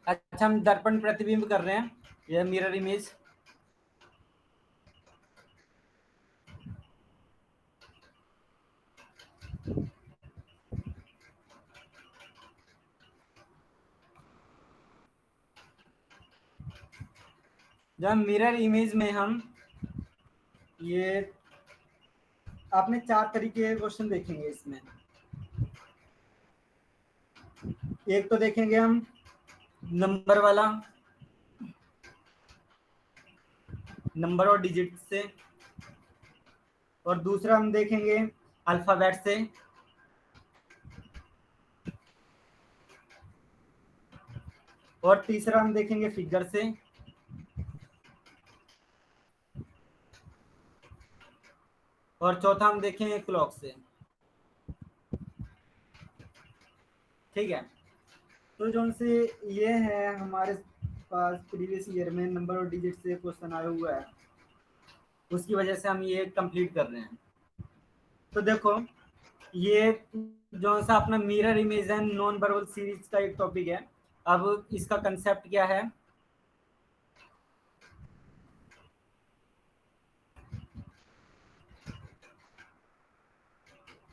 अच्छा, हम दर्पण प्रतिबिंब कर रहे हैं, यह मिरर इमेज। जब मिरर इमेज में हम ये आपने 4 तरीके के क्वेश्चन देखेंगे इसमें। एक तो देखेंगे हम नंबर वाला, नंबर और डिजिट से, और दूसरा हम देखेंगे अल्फाबेट से, और तीसरा हम देखेंगे फिगर से, और चौथा हम देखेंगे क्लॉक से। ठीक है, तो जो से ये है हमारे पास प्रीवियस ईयर में नंबर और डिजिट से क्वेश्चन आया हुआ है, उसकी वजह से हम ये कंप्लीट कर रहे हैं। तो देखो, ये जो सा अपना मिरर इमेज है, नॉन वर्बल सीरीज का एक टॉपिक है। अब इसका कंसेप्ट क्या है,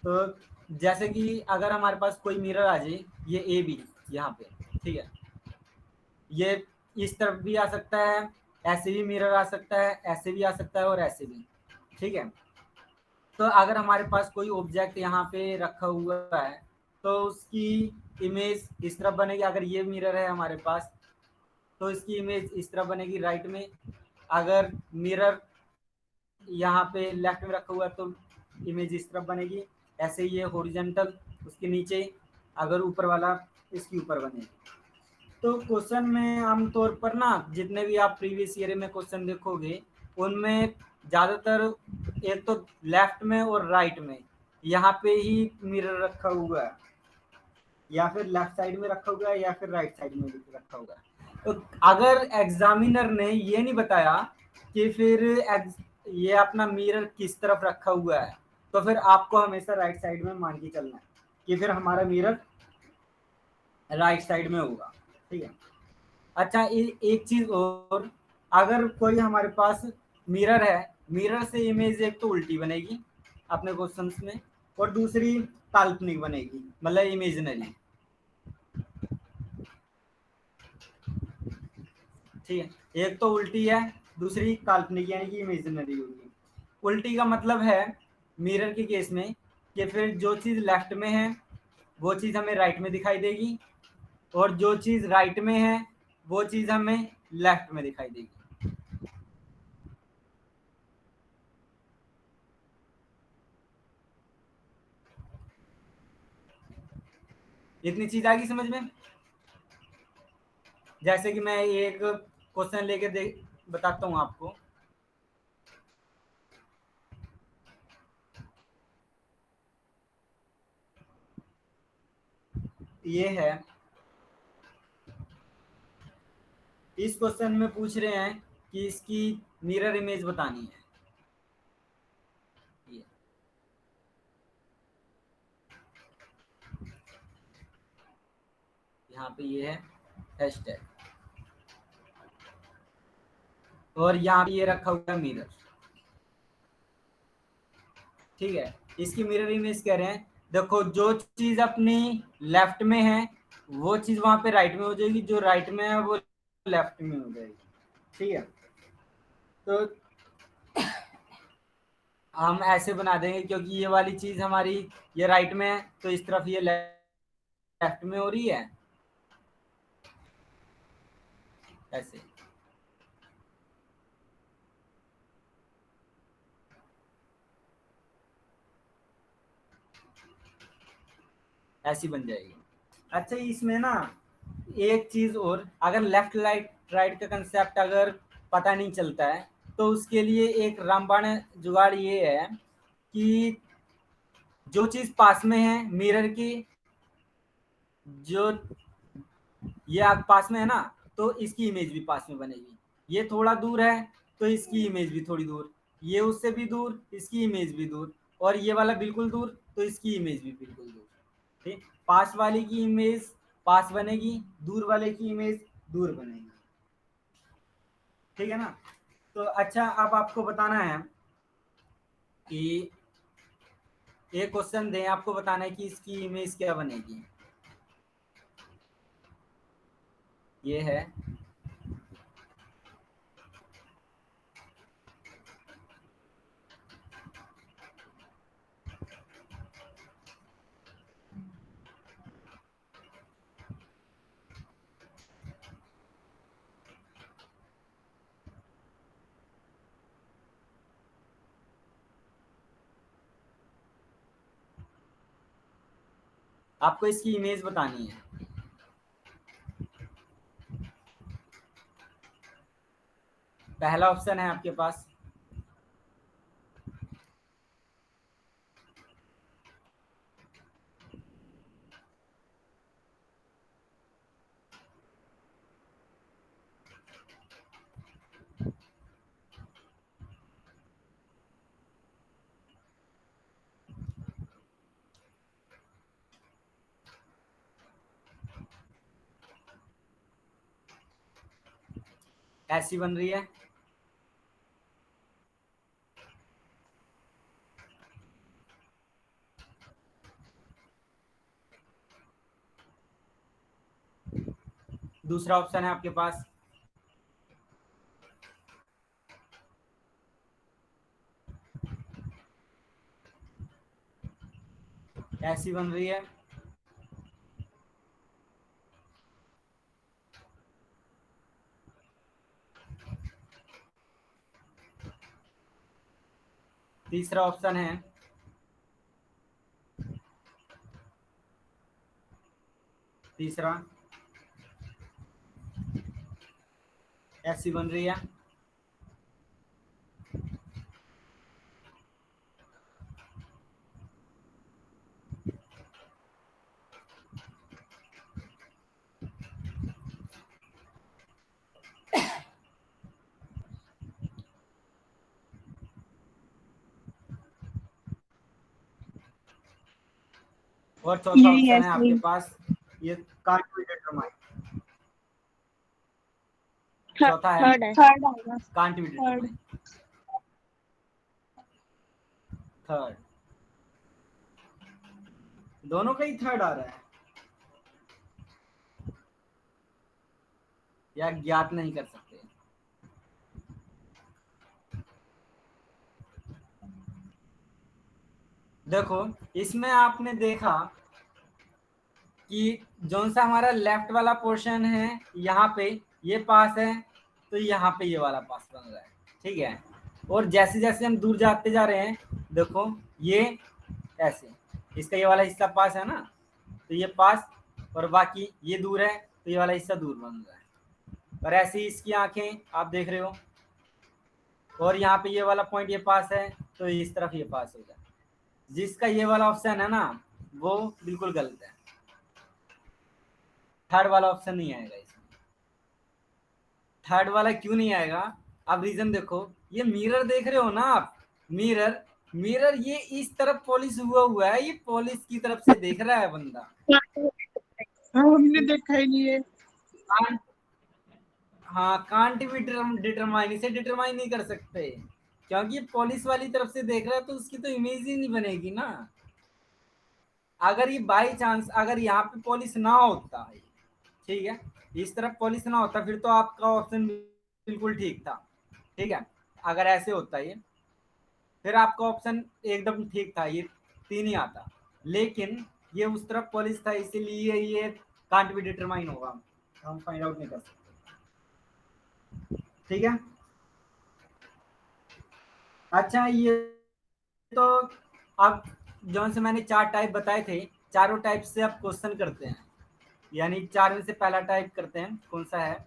तो जैसे कि अगर हमारे पास कोई मिरर आ जाए, ये ए बी यहाँ पे, ठीक है, ये इस तरफ भी आ सकता है, ऐसे भी मिरर आ सकता है, ऐसे भी आ सकता है, और ऐसे भी। ठीक है, तो अगर हमारे पास कोई ऑब्जेक्ट यहाँ पे रखा हुआ है, तो उसकी इमेज इस तरफ बनेगी। अगर ये मिरर है हमारे पास, तो इसकी इमेज इस तरफ बनेगी राइट में। अगर मिरर यहाँ पे लेफ्ट में रखा हुआ है, तो इमेज इस तरफ बनेगी। ऐसे ही ये हॉरिजॉन्टल उसके नीचे, अगर ऊपर वाला इसके ऊपर बनेगी। तो क्वेश्चन में आमतौर पर ना, जितने भी आप प्रीवियस ईयर में क्वेश्चन देखोगे, उनमें ज़्यादातर एक तो लेफ्ट में और राइट में यहाँ पे ही मिरर रखा हुआ है, या फिर लेफ्ट साइड में रखा हुआ है, या फिर राइट साइड में रखा हुआ है। तो अगर एग्जामिनर ने ये नहीं बताया कि फिर ये अपना मिरर किस तरफ रखा हुआ है, तो फिर आपको हमेशा राइट साइड में मान के चलना है कि फिर हमारा मिरर राइट साइड में होगा। ठीक है, अच्छा, एक चीज और, अगर कोई हमारे पास मिरर है, मिरर से इमेज एक तो उल्टी बनेगी अपने क्वेश्चंस में, और दूसरी काल्पनिक बनेगी, मतलब इमेजिनरी। ठीक है, एक तो उल्टी है, दूसरी काल्पनिक यानी कि इमेजिनरी होगी। उल्टी का मतलब है मिरर के केस में कि फिर जो चीज लेफ्ट में है वो चीज हमें राइट में दिखाई देगी, और जो चीज राइट में है वो चीज हमें लेफ्ट में दिखाई देगी। इतनी चीज आएगी समझ में। जैसे कि मैं एक क्वेश्चन लेके बताता हूँ आपको। ये है, इस क्वेश्चन में पूछ रहे हैं कि इसकी मिरर इमेज बतानी है। ये यहाँ पे ये है हैशटैग, और यहाँ पे ये रखा हुआ है मिरर। ठीक है, इसकी मिरर इमेज कह रहे हैं, देखो जो चीज अपनी लेफ्ट में है वो चीज वहां पे राइट में हो जाएगी, जो राइट में है वो लेफ्ट में हो जाएगी। ठीक है, तो हम ऐसे बना देंगे, क्योंकि ये वाली चीज हमारी ये राइट में है, तो इस तरफ ये लेफ्ट में हो रही है, ऐसे। ऐसी बन जाएगी। अच्छा, इसमें ना एक चीज और, अगर लेफ्ट राइट राइट का कंसेप्ट अगर पता नहीं चलता है, तो उसके लिए एक रामबाण जुगाड़ ये है कि जो चीज पास में है मिरर की, जो ये आग पास में है ना, तो इसकी इमेज भी पास में बनेगी। ये थोड़ा दूर है तो इसकी इमेज भी थोड़ी दूर, ये उससे भी दूर, इसकी इमेज भी दूर, और ये वाला बिल्कुल दूर, तो इसकी इमेज भी बिल्कुल दूर। ठीक, पास वाले की इमेज पास बनेगी, दूर वाले की इमेज दूर बनेगी। ठीक है ना। तो अच्छा, अब आपको बताना है कि एक क्वेश्चन दें, आपको बताना है कि इसकी इमेज क्या बनेगी। ये है, आपको इसकी इमेज बतानी है। पहला ऑप्शन है आपके पास ऐसी बन रही है। दूसरा ऑप्शन है आपके पास ऐसी बन रही है। तीसरा ऑप्शन है तीसरा, ऐसी बन रही है। और चौथा यही है ऑप्शन है सही। आपके पास, ये कांट बी डिटरमाइन। चौथा है थर्ड है, थर्ड आएगा। Can't be third. Determine. Third, दोनों का ही थर्ड आ रहा है, या ज्ञात नहीं कर सकते। देखो, इसमें आपने देखा कि जो सा हमारा लेफ्ट वाला पोर्शन है यहाँ पे ये पास है, तो यहाँ पे ये वाला पास बन रहा है। ठीक है। और जैसे जैसे हम दूर जाते जा रहे हैं, देखो ये ऐसे, इसका ये वाला हिस्सा पास है ना, तो ये पास, और बाकी ये दूर है, तो ये वाला हिस्सा दूर बन रहा है। और ऐसे ही इसकी आंखें आप देख रहे हो, और यहाँ पे ये वाला पॉइंट ये पास है, तो इस तरफ ये पास हो जाए। जिसका ये वाला ऑप्शन है ना, वो बिल्कुल गलत है। थर्ड वाला ऑप्शन नहीं आएगा इसमें। थर्ड वाला क्यों नहीं आएगा, आप रीजन देखो। ये मिरर देख रहे हो ना आप, मिरर, मिरर ये इस तरफ पॉलिश हुआ है, ये पॉलिश की तरफ से देख रहा है बंदा। हमने देखा ही नहीं है। कांट, हाँ कांट भी डिटरमाइन, इसे डिटरमाइन नहीं कर सकते, क्योंकि पॉलिश वाली तरफ से देख रहा है, तो उसकी तो इमेज ही नहीं बनेगी ना। अगर ये बाई चांस अगर यहाँ पे पॉलिश ना होता है, ठीक है, इस तरफ पॉलिश ना होता, फिर तो आपका ऑप्शन बिल्कुल ठीक था। ठीक है। अगर ऐसे होता ये, फिर आपका ऑप्शन एकदम ठीक था, ये तीन ही आता। लेकिन ये उस तरफ पॉलिश था, इसीलिए ये कांट बी डिटरमाइन होगा, हम फाइंड आउट नहीं कर सकते। ठीक है। अच्छा, ये तो अब जौन से मैंने चार टाइप बताए थे, चारों टाइप से अब क्वेश्चन करते हैं। यानी चार में से पहला टाइप करते हैं, कौन सा है।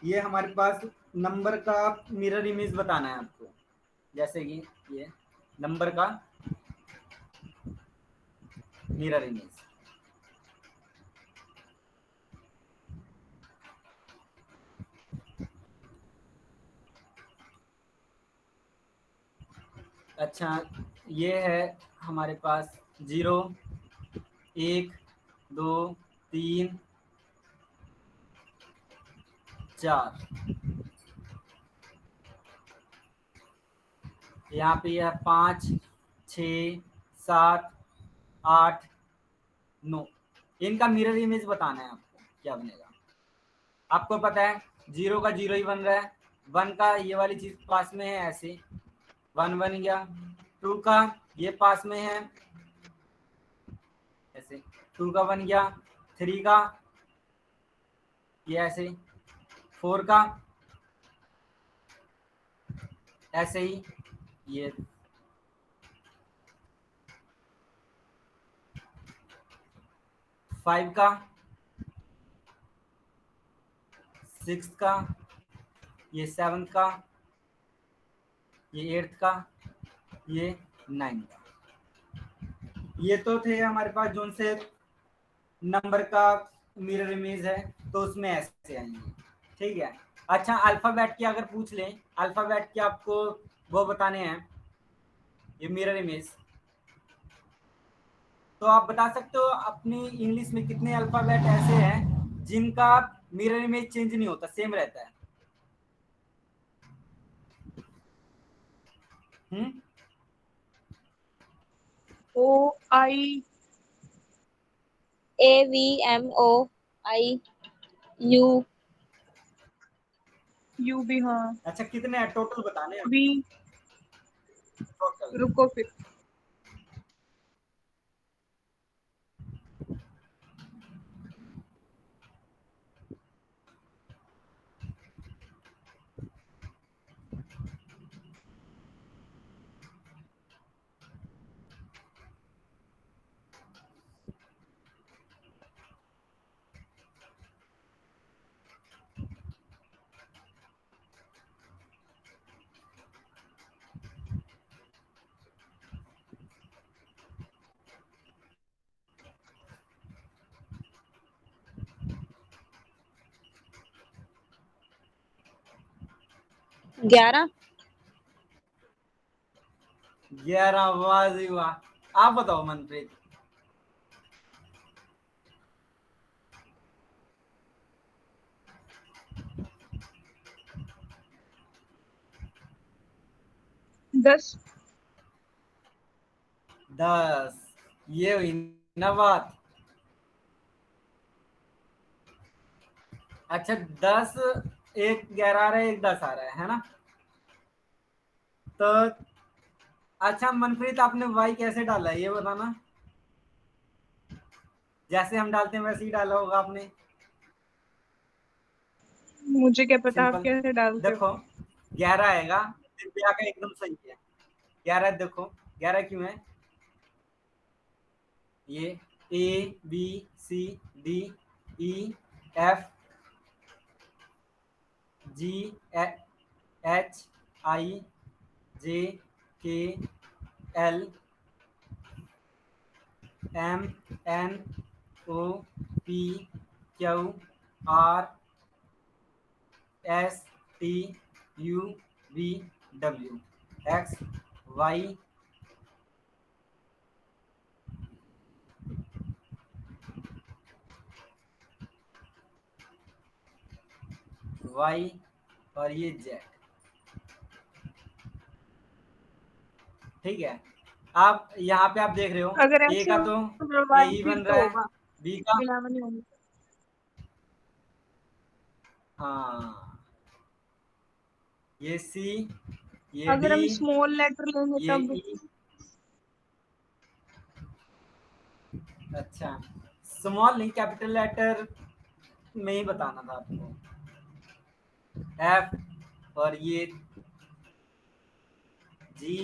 ये हमारे पास नंबर का मिरर इमेज बताना है आपको। जैसे कि ये नंबर का मिरर इमेज। अच्छा, ये है हमारे पास 0, 1, 2, 3, 4, यहाँ पे यह 5, 6, 7, 8, 9, इनका मिरर इमेज बताना है आपको, क्या बनेगा। आपको पता है 0 का 0 ही बन रहा है, 1 का ये वाली चीज पास में है, ऐसे 1 बन गया, 2 का ये पास में है, ऐसे 2 का बन गया, 3 का ये ऐसे, 4 का ऐसे ही, ये 5 का, 6 का, ये 7 का, ये 8 का, ये 9 का। ये तो थे हमारे पास जो से नंबर का मिरर इमेज है, तो उसमें ऐसे आएंगे, ठीक है। अच्छा, अल्फाबेट की अगर पूछ लें, अल्फाबेट की आपको वो बताने हैं, ये मिरर इमेज, तो आप बता सकते हो अपनी इंग्लिश में कितने अल्फाबेट ऐसे हैं जिनका मिरर इमेज चेंज नहीं होता, सेम रहता है। OI AVMOIU। U भी, हाँ। अच्छा, कितने हैं टोटल बताने हैं? V, टोटल रुको फिर। ग्यारह। 11, वाह जी वाह। आप बताओ मनप्रीत। 10। 10, ये हुई ना बात। अच्छा, 10, एक 11 आ रहा है, एक 10 आ रहा है ना। तो अच्छा मनप्रीत, आपने वाई कैसे डाला है ये बताना। जैसे हम डालते हैं वैसे ही डाला होगा आपने। मुझे क्या पता आप सिंपल, कैसे डालते हो। देखो 11 आएगा, दिव्या का एकदम सही है। 11 देखो, 11 क्यों है, ये ABCDEFGHIJKLMNOPQRSTUVW XY वाई और ये जेड, ठीक है। आप यहाँ पे आप देख रहे हो, अगर ए ऐसे का हो तो तो Y यही फिर बन तो रहा है, होगा, बी का, 11 नहीं होंगे। हाँ, ये सी, ये अगर डी, हम स्मॉल लेटर लेंगे ये तब। ई। अच्छा, स्मॉल नहीं, कैपिटल लेटर में ही बताना था आपको। एफ और ये जी,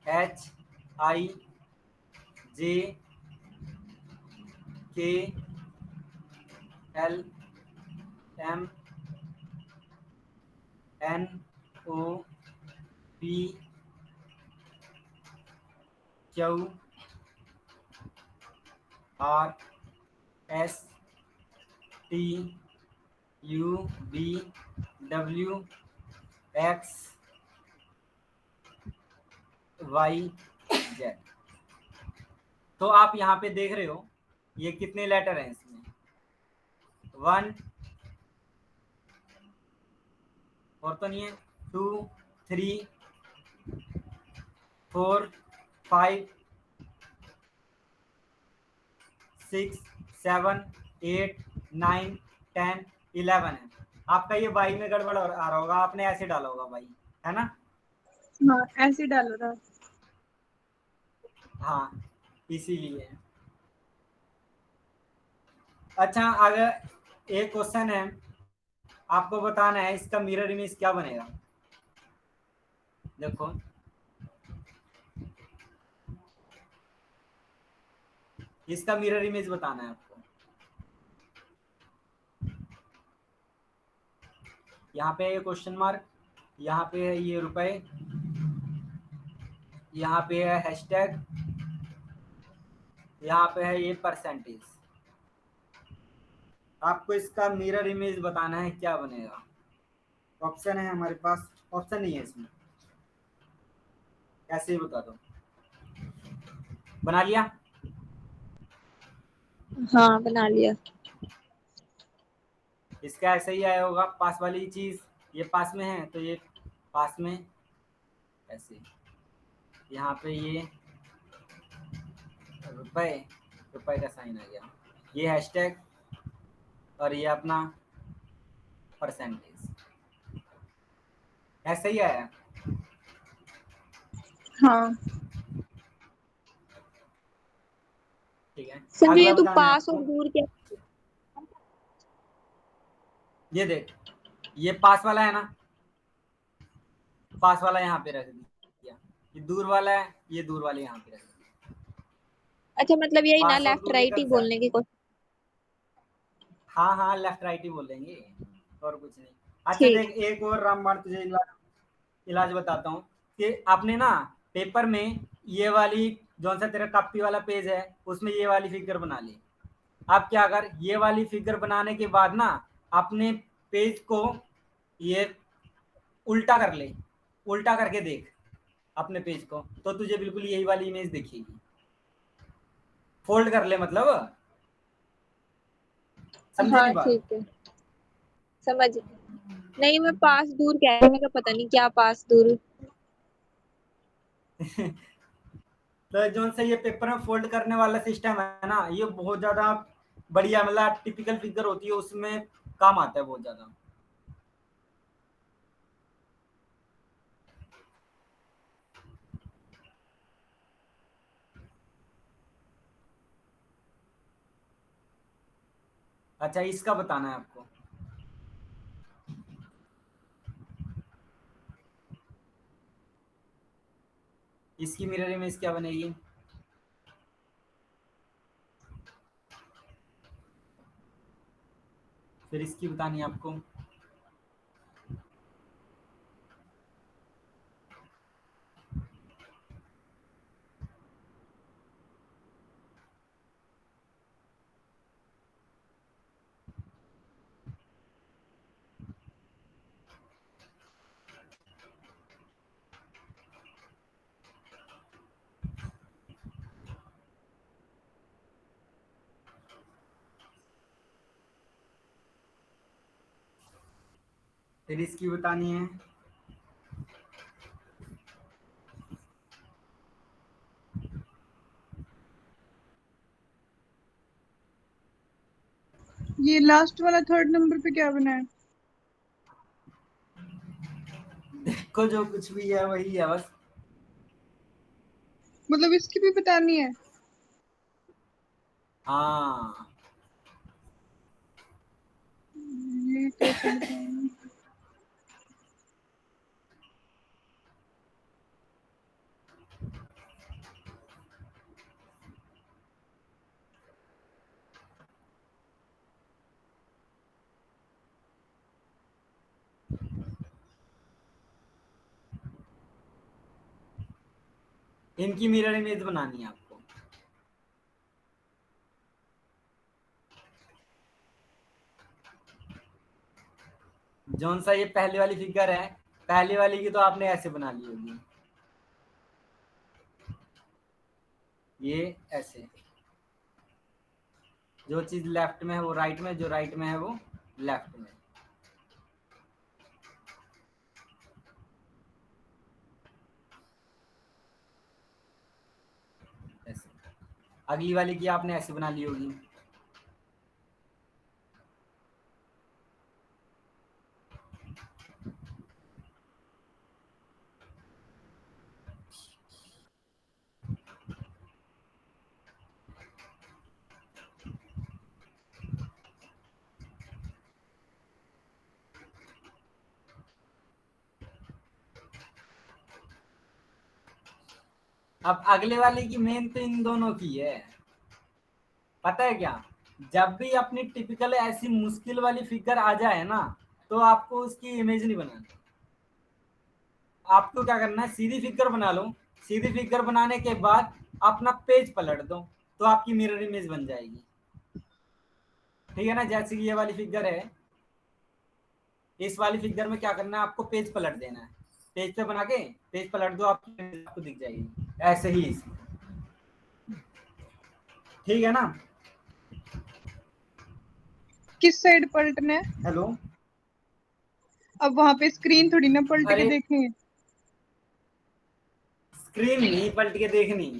H, I, J, K, L, M, N, O, P, Q, R, S, T, U, V, W, X, Y, Z. तो आप यहाँ पे देख रहे हो ये कितने लेटर हैं इसमें, 1, और तो नहीं है। 2 3 4 5 6 7 8 9 10 11 है। आपका ये वाई में गड़बड़ आ रहा होगा, आपने ऐसे डाला होगा वाई, है ना? हाँ ऐसे डाल रहा। हाँ इसीलिए। अच्छा, अगर एक क्वेश्चन है, आपको बताना है इसका मिरर इमेज क्या बनेगा। देखो, इसका मिरर इमेज बताना है आपको। यहाँ पे है क्वेश्चन मार्क, यहाँ पे है ये रुपए, यहाँ पे है हैशटैग, यहाँ पे है ये परसेंटेज। आपको इसका मिरर इमेज बताना है, क्या बनेगा। ऑप्शन है हमारे पास, ऑप्शन नहीं है इसमें, ऐसे ही बता दो। बना लिया? हाँ बना लिया। इसका ऐसे ही आया होगा, पास वाली चीज, ये पास में है तो ये पास में ऐसे, यहाँ पे ये रुपए, रुपए का साइन आ गया, ये हैशटैग और ये अपना परसेंटेज, ऐसे ही आया। हाँ ठीक है, संजय ये अगला तो बताना है पास और आपको। दूर क्या? ये देख, ये पास वाला है ना, पास वाला यहाँ पे रख दिया, ये दूर वाला है, ये दूर वाले यहाँ पे रख दिया। अच्छा मतलब यही ना, पास और लेफ्ट दूर राइट ही एक, बोलने की कोशिश। हाँ हाँ लेफ्ट राइट ही बोल देंगे, और कुछ नहीं। अच्छा ठीक। देख, एक और रामबाण तुझे इलाज बताता हूँ कि आपने ना पेपर में ये वाली, जो सा तेरा कॉपी वाला पेज है उसमें ये वाली फिगर बना ली। आप क्या कर, ये वाली फिगर बनाने के बाद ना अपने पेज को ये उल्टा कर ले, उल्टा करके देख अपने पेज को, तो तुझे बिल्कुल यही वाली इमेज दिखेगी। फोल्ड कर ले मतलब, समझे हाँ नहीं बात? ठीक है, समझ। नहीं मैं पास दूर कह रही हूँ, मेरे को पता नहीं क्या पास दूर। तो जो से ये पेपर में फोल्ड करने वाला सिस्टम है ना, ये बहुत ज्यादा बढ़िया, मतलब टिपिकल फिगर होती है, उसमें काम आता है बहुत ज्यादा। अच्छा, इसका बताना है आपको। इसकी मिरर इमेज क्या बनेगी। फिर इसकी बतानी है आपको। फिर इसकी बतानी है। ये लास्ट वाला थर्ड नंबर पे क्या बना है? देखो जो कुछ भी है वही है बस। मतलब इसकी भी बतानी है? हाँ, ये कैसे बताऊँ? इनकी मिरर इमेज बनानी है आपको। जौन सा ये पहले वाली फिगर है, पहले वाली की तो आपने ऐसे बना ली होगी, ये ऐसे। जो चीज लेफ्ट में है वो राइट में, जो राइट में है वो लेफ्ट में। अगली वाली की आपने ऐसे बना ली होगी। अब अगले वाले की मेन तो इन दोनों की है। पता है क्या, जब भी अपनी टिपिकल ऐसी मुश्किल वाली फिगर आ जाए ना, तो आपको उसकी इमेज नहीं बनानी। आपको क्या करना है, सीधी फिगर बना लो। सीधी फिगर बनाने के बाद अपना पेज पलट दो, तो आपकी मिरर इमेज बन जाएगी। ठीक है ना, जैसे कि ये वाली फिगर है, इस वाली फिगर में क्या करना है, आपको पेज पलट देना है। पेज पे बना के पेज पलट दो, आपको दिख जाएगी ऐसे ही। ठीक है ना। किस साइड पलटना है? हेलो। अब वहां पे स्क्रीन थोड़ी ना पलट के अरे देखेंगे। स्क्रीन नहीं पलट के देखनी।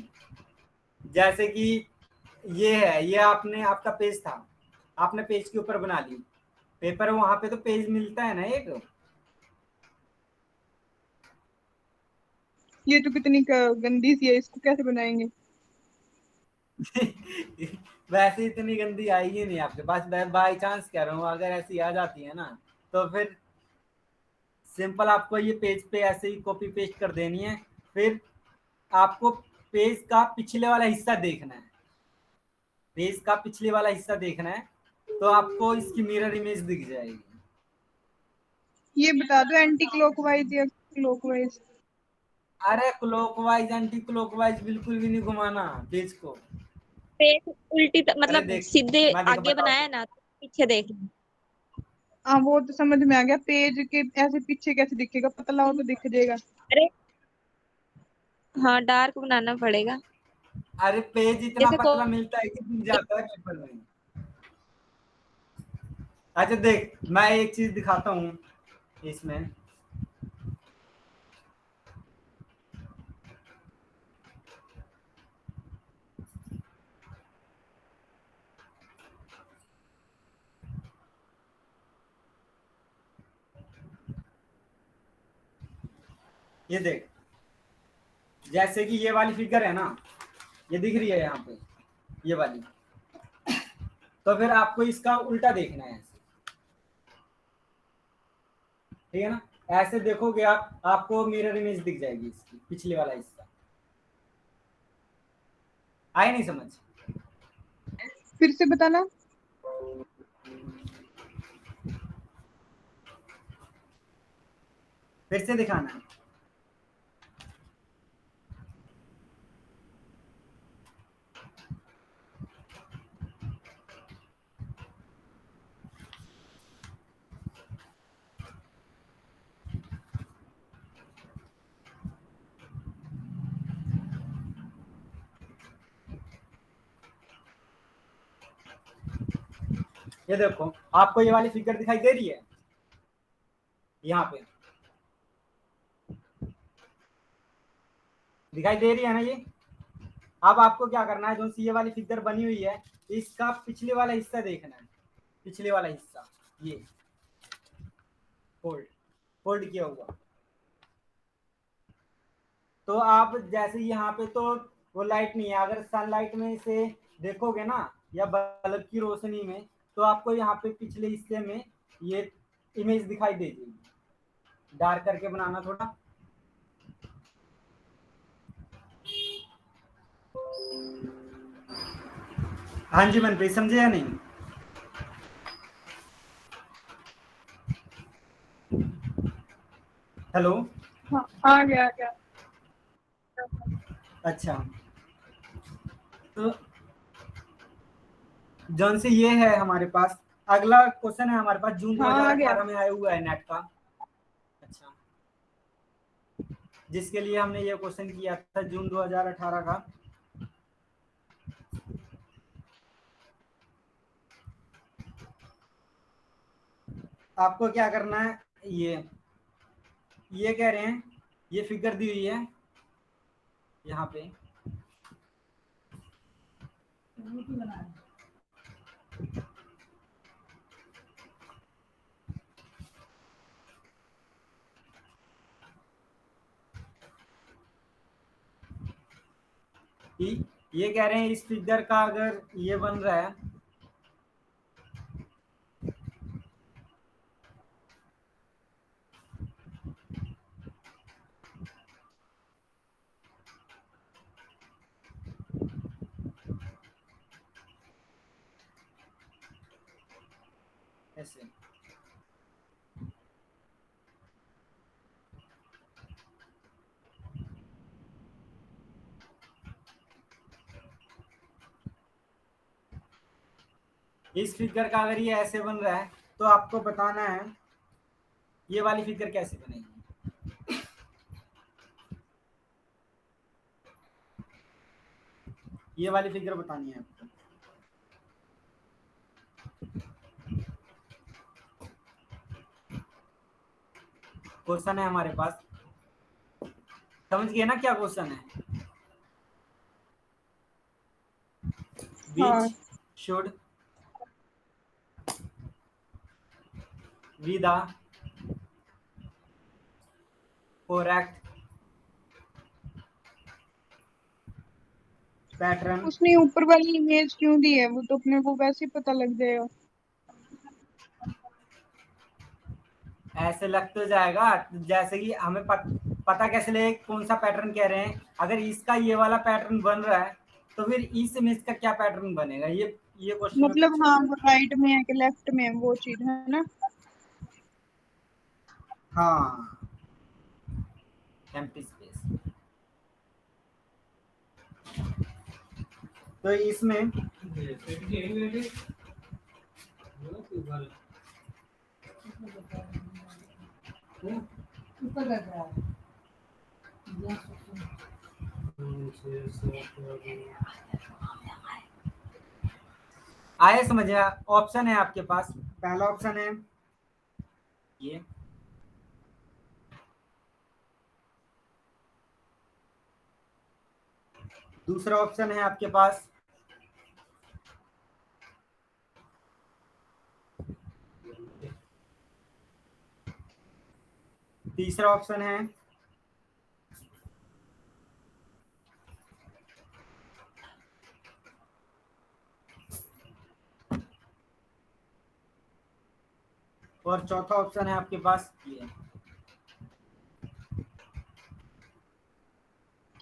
जैसे कि ये है, ये आपने आपका पेज था, आपने पेज के ऊपर बना ली पेपर, वहां पे तो पेज मिलता है ना एक। ये तो कितनी गंदी सी है, इसको कैसे बनाएंगे? वैसे इतनी गंदी आएगी नहीं आपके पास, मैं बाई चांस कह रहा हूँ, अगर ऐसी आ जाती है ना, तो फिर सिंपल आपको ये पेज पे ऐसे ही कॉपी पेस्ट कर देनी है। फिर आपको पेज का पिछले वाला हिस्सा देखना है। पेज का पिछले वाला हिस्सा देखना है, तो आपको इसकी मिरर इमेज दिख जाएगी। ये बता दो, एंटी क्लॉकवाइज या क्लॉकवाइज? अरे क्लॉकवाइज एंटी क्लॉकवाइज बिल्कुल भी नहीं घुमाना पेज को। पेज उल्टी अरे मतलब देख, सीधे मैं देख आगे बताओ। बनाया ना, तो पीछे देखना। हाँ, वो तो समझ में आ गया। पेज के ऐसे पीछे कैसे दिखेगा? पतला हो तो दिख जाएगा। अरे हाँ, डार्क बनाना पड़ेगा। अरे पेज इतना जैसे को पतला मिलता है कि दिख जाता है पेपर में। अच्छा देख, मैं एक चीज दिखाता हूँ इसमें। ये देख, जैसे कि ये वाली फिगर है ना, ये दिख रही है यहाँ पे, ये वाली। तो फिर आपको इसका उल्टा देखना है ऐसे। ठीक है ना, ऐसे देखोगे आप, आपको मिरर इमेज दिख जाएगी इसकी पिछले वाला हिस्सा। आए नहीं समझ? फिर से बताना। फिर से दिखाना है। ये देखो, आपको ये वाली फिगर दिखाई दे रही है यहाँ पे, दिखाई दे रही है ना ये। अब आपको क्या करना है, जो सी ये वाली फिगर बनी हुई है, इसका पिछले वाला हिस्सा देखना है। पिछले वाला हिस्सा ये फोल्ड फोल्ड किया हुआ। तो आप जैसे यहाँ पे तो वो लाइट नहीं है, अगर सनलाइट में से देखोगे ना, या बल्ब की रोशनी में, तो आपको यहाँ पे पिछले हिस्से में ये इमेज दिखाई देगी। डार्क करके बनाना थोड़ा। हाँ जी मनप्रीत, समझे या नहीं? हेलो। हाँ, आ गया आ गया। अच्छा, तो जौन से ये है हमारे पास, अगला क्वेश्चन है हमारे पास, जून हाँ, आ गया। 2018 में आया हुआ है नेट का। अच्छा, जिसके लिए हमने ये क्वेश्चन किया था जून 2018 का। आपको क्या करना है, ये कह रहे हैं, ये फिगर दी हुई है यहाँ पे। ये कह रहे हैं इस फिगर का अगर ये बन रहा है ऐसे, इस फिगर का अगर ये ऐसे बन रहा है तो आपको बताना है ये वाली फिगर कैसे बनेगी। ये वाली फिगर बतानी है आपको। क्वेश्चन है हमारे पास, समझ गए ना क्या क्वेश्चन है? हाँ। Which should be the correct pattern? उसने ऊपर वाली इमेज क्यों दी है? वो तो अपने को वैसे ही पता लग जाएगा। ऐसे लग तो जाएगा, जैसे कि हमें पता कैसे लगे कौन सा पैटर्न कह रहे हैं। अगर इसका ये वाला पैटर्न बन रहा है तो फिर इस इमेज का क्या पैटर्न बनेगा, ये क्वेश्चन में मतलब पूछा हाँ, गया। वो राइट में है कि लेफ्ट में है, वो चीज है ना। हाँ, एम्प्टी स्पेस। तो इसमें आए समझ में? ऑप्शन है आपके पास, पहला ऑप्शन है ये, दूसरा ऑप्शन है आपके पास तीसरा ऑप्शन है और चौथा ऑप्शन है आपके पास ये।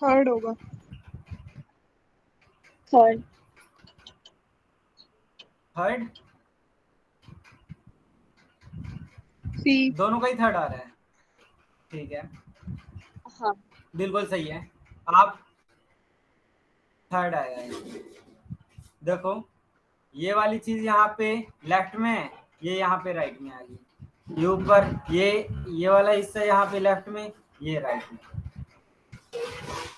थर्ड होगा। थर्ड। थर्ड? सी। दोनों का ही थर्ड आ रहा है, ठीक है, हाँ। बिल्कुल सही है। आप थर्ड आएगा ये। देखो ये वाली चीज यहाँ पे लेफ्ट में है, ये यहाँ पे राइट में आ गई। ये ऊपर ये वाला हिस्सा यहाँ पे लेफ्ट में, ये राइट में।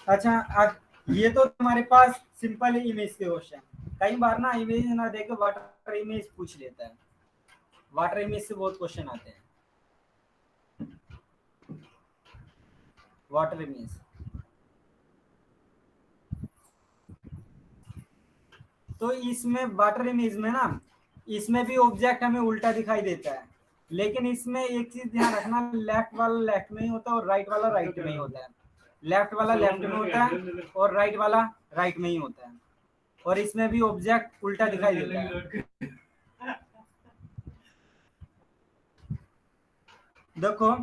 अच्छा, अब ये तो तुम्हारे पास सिंपल इमेज के क्वेश्चन। कई बार ना इमेज ना देके वाटर इमेज पूछ लेता है। वाटर इमेज से बहुत क्वेश्चन आते हैं। वाटर इमेज तो इसमें वाटर इमेज में ना, इसमें भी ऑब्जेक्ट हमें उल्टा दिखाई देता है, लेकिन इसमें एक चीज ध्यान रखना, लेफ्ट वाला लेफ्ट में ही होता है और राइट वाला राइट में ही होता है। लेफ्ट वाला लेफ्ट में होता है और राइट वाला राइट में ही होता है, और इसमें भी ऑब्जेक्ट उल्टा दिखाई देता है। देखो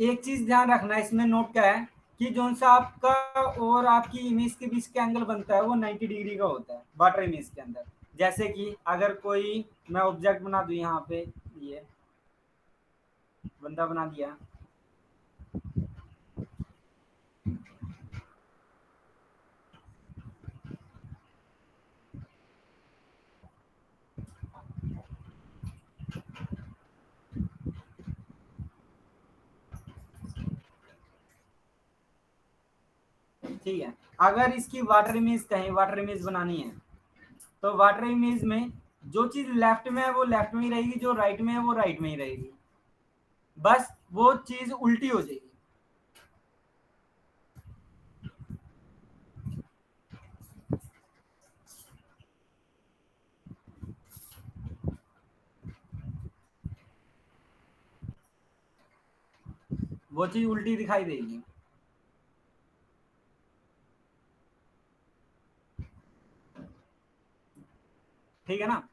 एक चीज ध्यान रखना, इसमें नोट क्या है कि जो सा आपका और आपकी इमेज के बीच का एंगल बनता है वो 90 डिग्री का होता है वाटर इमेज के अंदर। जैसे कि अगर कोई मैं ऑब्जेक्ट बना दूं यहाँ पे, ये बंदा बना दिया, ठीक है। अगर इसकी वाटर इमेज कहीं वाटर इमेज बनानी है तो वाटर इमेज में जो चीज लेफ्ट में है वो लेफ्ट में ही रहेगी, जो राइट में है वो राइट में ही रहेगी, बस वो चीज उल्टी हो जाएगी। वो चीज उल्टी दिखाई देगी। ठीक है ना।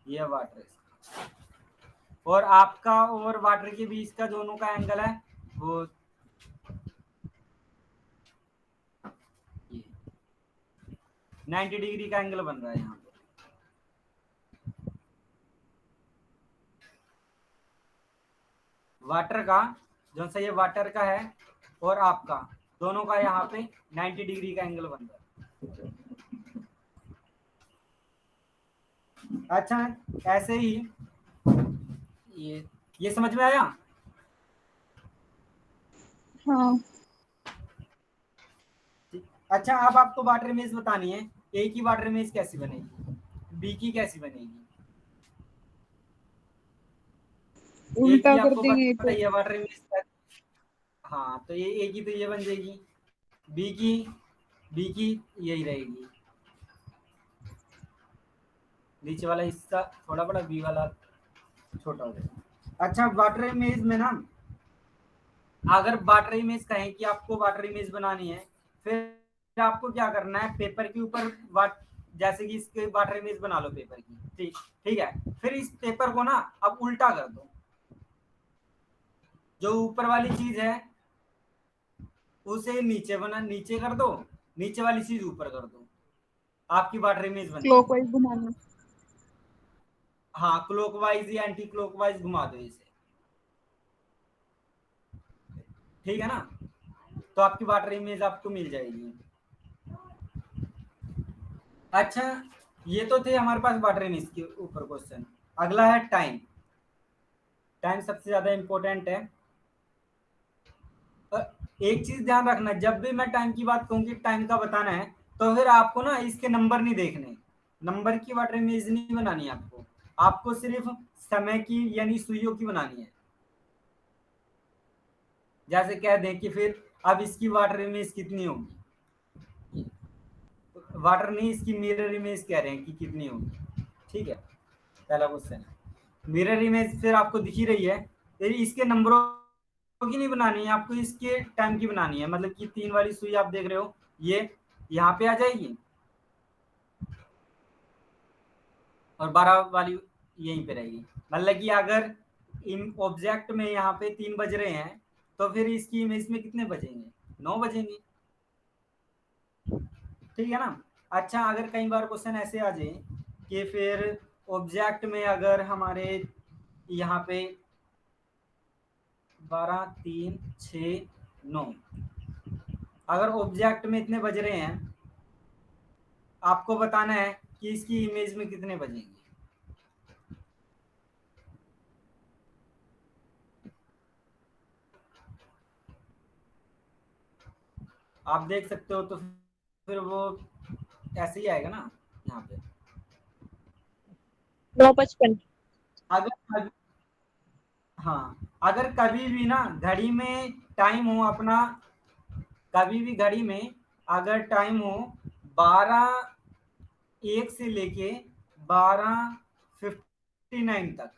ये वाटर और आपका और वाटर के बीच का दोनों का एंगल है वो ये 90 डिग्री का एंगल बन रहा है यहाँ पे। वाटर का जो सा ये वाटर का है और आपका दोनों का यहाँ पे 90 डिग्री का एंगल बन रहा है। अच्छा ऐसे ही ये समझ में आया। हाँ अच्छा अब आपको वाटर इमेज बतानी है। ए की वाटर इमेज कैसी बनेगी, बी की कैसी बनेगी। ए उल्टा की कर आपको देंगे पता तो। है ये वाटर इमेज। हाँ तो ये ए की तो ये बन जाएगी, बी की यही रहेगी। नीचे वाला हिस्सा थोड़ा बड़ा, बी वाला छोटा हो जाएगा। अच्छा वाटर इमेज में ना, अगर वाटर इमेज कहें कि आपको वाटर इमेज बनानी है, फिर आपको क्या करना है, पेपर के ऊपर जैसे कि इसके वाटर इमेज बना लो पेपर की। ठीक ठीक है। फिर इस पेपर को ना अब उल्टा कर दो। जो ऊपर वाली चीज है उसे नीचे कर दो, नीचे वाली चीज ऊपर कर दो, आपकी वाटर इमेज बन जाएगी। क्लॉकवाइज घुमाना। हाँ क्लॉकवाइज या एंटी क्लॉकवाइज घुमा दो इसे। ठीक है ना। तो आपकी वाटर इमेज आपको मिल जाएगी। अच्छा ये तो थे हमारे पास वाटर इमेज के ऊपर क्वेश्चन। अगला है टाइम। टाइम सबसे ज्यादा इंपॉर्टेंट है। एक चीज ध्यान रखना, जब भी मैं टाइम की बात कहूँ कि टाइम का बताना है, तो फिर आपको ना इसके नंबर नहीं देखने, नंबर की वाटर इमेज नहीं बनानी है आपको। आपको सिर्फ समय की यानी सुइयों की बनानी है। जैसे कह दें कि फिर अब इसकी वाटर इमेज कितनी होगी, वाटर नहीं इसकी मिरर इमेज कह रहे हैं कि कितनी होगी। ठीक है। पहला क्वेश्चन है मिरर इमेज, फिर आपको दिख ही रही है। तो इसके नंबरों की नहीं बनानी है आपको, इसके टाइम की बनानी है। मतलब कि 3 वाली सुई आप देख रहे हो, ये यहाँ पे आ जाएगी और 12 वाली यहीं पे रहेगी। मतलब कि अगर इन ऑब्जेक्ट में यहाँ पे 3 बज रहे हैं, तो फिर इसकी इमेज में कितने बजेंगे, 9 बजेंगे। ठीक है ना। अच्छा अगर कई बार क्वेश्चन ऐसे आ जाए कि फिर ऑब्जेक्ट में अगर हमारे यहाँ पे 12 3 6 9, अगर ऑब्जेक्ट में इतने बज रहे हैं, आपको बताना है कि इसकी इमेज में कितने बजेंगे। आप देख सकते हो तो फिर वो ऐसे ही आएगा ना यहाँ पे। 9:55। अगर हाँ अगर कभी भी ना घड़ी में टाइम हो अपना, कभी भी घड़ी में अगर टाइम हो 12:01 से लेके 12:59 तक,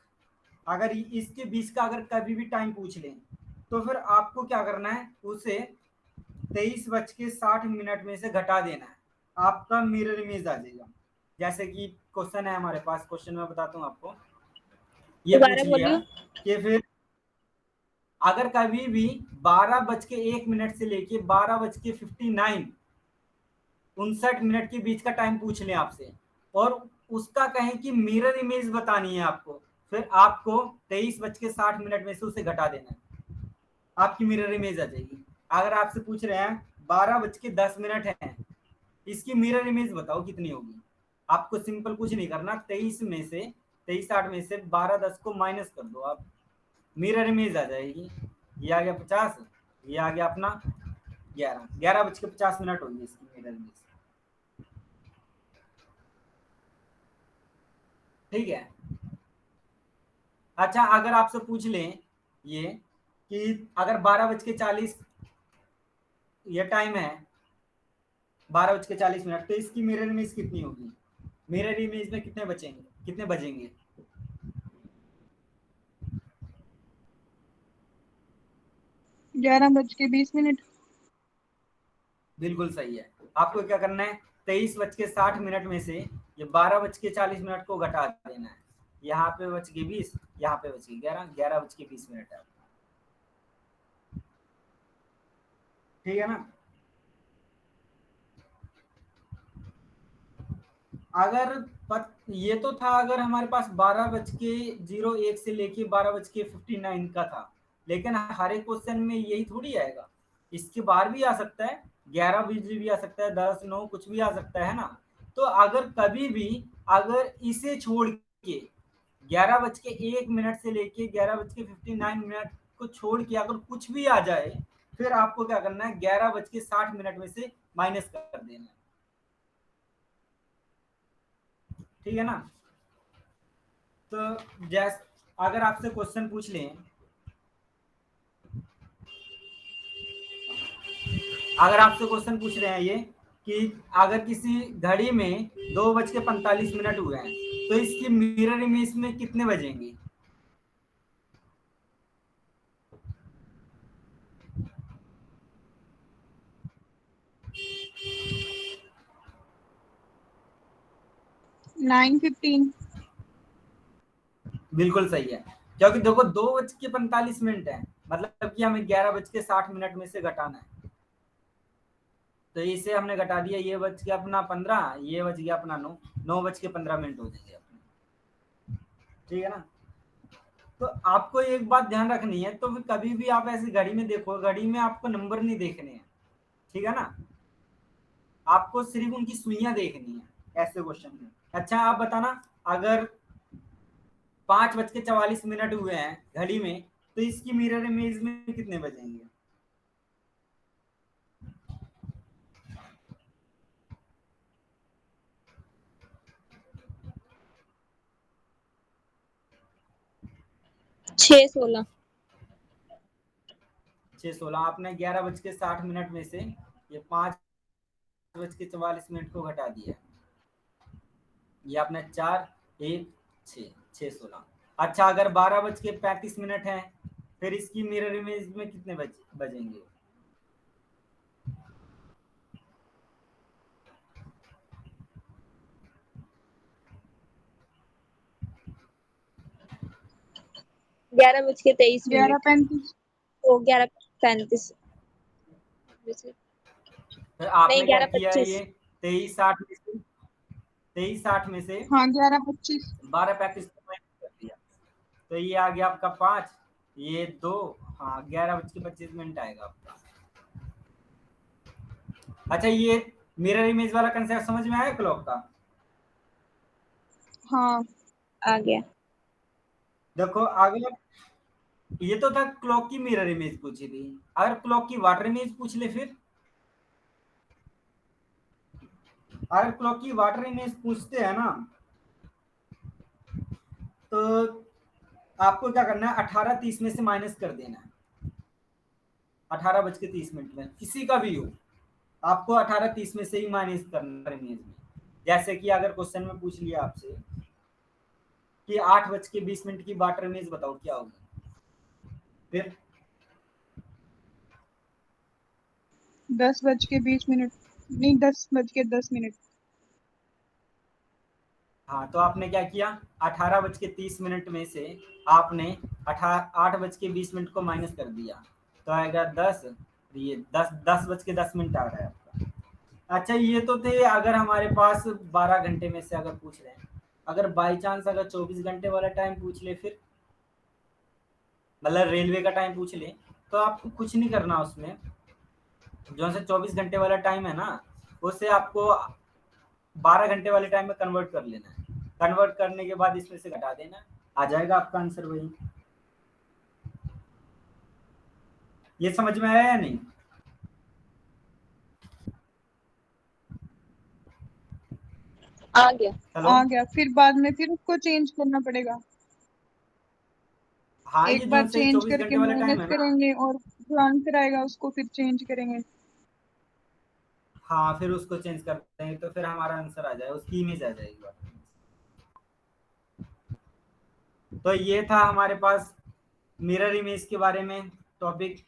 अगर इसके बीच का अगर कभी भी टाइम पूछ लें, तो फिर आपको क्या करना है, उसे 23:60 में से घटा देना है। आपका मिरर इमेज आ जाएगा। जैसे कि क्वेश्चन है हमारे पास, क्वेश्चन मैं बताता हूँ आपको। ये दोबारा पूछ लिया बोलिए। कि फिर अगर कभी भी 12:01 से लेके 12:59 के बीच का टाइम पूछ लें आपसे, और उसका कहें कि मिरर इमेज बतानी है आपको, फिर आपको 23:60 में से उसे घटा देना है, आपकी मिरर इमेज आ जाएगी। अगर आपसे पूछ रहे हैं 12:10 है, इसकी मिरर इमेज बताओ कितनी होगी, आपको सिंपल कुछ नहीं करना, 23:60 में से 12:10 को माइनस कर दो आप, मिरर इमेज आ जाएगी। ये आ गया 50, ये आ गया अपना 11:50 होगी इसकी मिरर इमेज। ठीक है। अच्छा अगर आपसे पूछ लें ये कि अगर 12:40 ये टाइम है, 12:40 तो इसकी मिरर इमेज कितनी होगी, मिरर इमेज में कितने बचेंगे, कितने बजेंगे। 11:20। बिल्कुल सही है। आपको क्या करना है, 23:60 में से ये 12:40 को घटा देना है। यहाँ पे बच गई 20, यहाँ पे बच गई 11, 11:20 है। ठीक है ना। अगर ये तो था अगर हमारे पास 12:01 से लेके 12:59 का था, लेकिन हर एक क्वेश्चन में यही थोड़ी आएगा, इसके बाहर भी आ सकता है, 11 भी आ सकता है, 10, 9 कुछ भी आ सकता है ना। तो अगर कभी भी अगर इसे छोड़ के 11:01 से लेके 11:59 को छोड़ के अगर कुछ भी आ जाए, फिर आपको क्या करना है, 11:60 में से माइनस कर देना है। ठीक है ना। तो जैस अगर आपसे क्वेश्चन पूछ लें, अगर आपसे क्वेश्चन पूछ रहे हैं ये कि अगर किसी घड़ी में 2:45 हुए हैं, तो इसकी मिरर इमेज में कितने बजेंगे? नाइन 15। बिल्कुल सही है, क्योंकि देखो 2:45 है, मतलब कि हमें 11:60 में से घटाना है। तो इसे हमने घटा दिया, ये बच गया अपना 15, ये बच गया अपना 9, 9:15 हो जाएंगे अपने। ठीक है ना। तो आपको एक बात ध्यान रखनी है, तो कभी भी आप ऐसी घड़ी में देखो, घड़ी में आपको नंबर नहीं देखने हैं। ठीक है ना। आपको सिर्फ उनकी सुइयां देखनी है ऐसे क्वेश्चन में। अच्छा आप बताना, अगर 5:44 हुए हैं घड़ी में, तो इसकी मिरर इमेज में कितने बजेंगे? छः 16। 6:16। आपने 11:60 में से ये 5:44 को घटा दिया, ये आपने 4, 1, 6, 6:16। अच्छा अगर 12:35 है, फिर इसकी मिरर इमेज में कितने बजेंगे? ग्यारह बज के 23 मिनट 11:35। ओ 11:35। फिर नहीं आपने क्या किया है, 11:25। ये 23:60 में से हाँ 11:25। 12:35 को माइनस कर दिया, तो ये आ गया आपका 5, ये 2, हाँ 11:25 आएगा आपका। अच्छा ये मिरर इमेज वाला कंसेप्ट समझ में आया क्लॉक का? हाँ आ गया। देखो अगर ये तो था क्लॉक की मिरर इमेज पूछी थी, अगर क्लॉक की वाटर इमेज पूछ ले, फिर अगर क्लॉक की वाटर इमेज पूछते हैं ना, तो आपको क्या करना है, 18:30 में से माइनस कर देना है। 18:30 में किसी का भी हो, आपको 18:30 में से ही माइनस करना है इमेज में। जैसे कि अगर क्वेश्चन में पूछ लिया आपसे कि 8:20 की वाटर इमेज बताओ क्या होगी, फिर 10:20। नहीं 10:10। हाँ तो आपने क्या किया, 18:30 में से आपने 8:20 को माइनस कर दिया, तो आएगा 10, ये 10:10 आ रहा है आपका। अच्छा ये तो थे अगर हमारे पास 12 घंटे में से अगर पूछ रहे हैं, अगर बाई चांस अगर 24 घंटे वाला टाइम पूछ ले, फिर मतलब रेलवे का टाइम पूछ ले, तो आपको कुछ नहीं करना उसमें, जो से 24 घंटे वाला टाइम है ना, उससे आपको 12 घंटे वाले टाइम में कन्वर्ट कर लेना है। कन्वर्ट करने के बाद इसमें से घटा देना, आ जाएगा आपका आंसर वही। ये समझ में आया या नहीं? आ गया। हेलो। आ गया, फिर बाद में फिर उसको चेंज करना पड़ेगा। हाँ ये एक जो बार से चेंज 24 घंटे करके वाला टाइम माइनस है ना, करेंगे और जो आंसर आएगा उसको फिर चेंज करेंगे। हाँ फिर उसको चेंज करते हैं, तो फिर हमारा आंसर आ जाएगा, उसकी इमेज आ जाएगी। तो ये था हमारे पास मिरर इमेज के बारे में टॉपिक।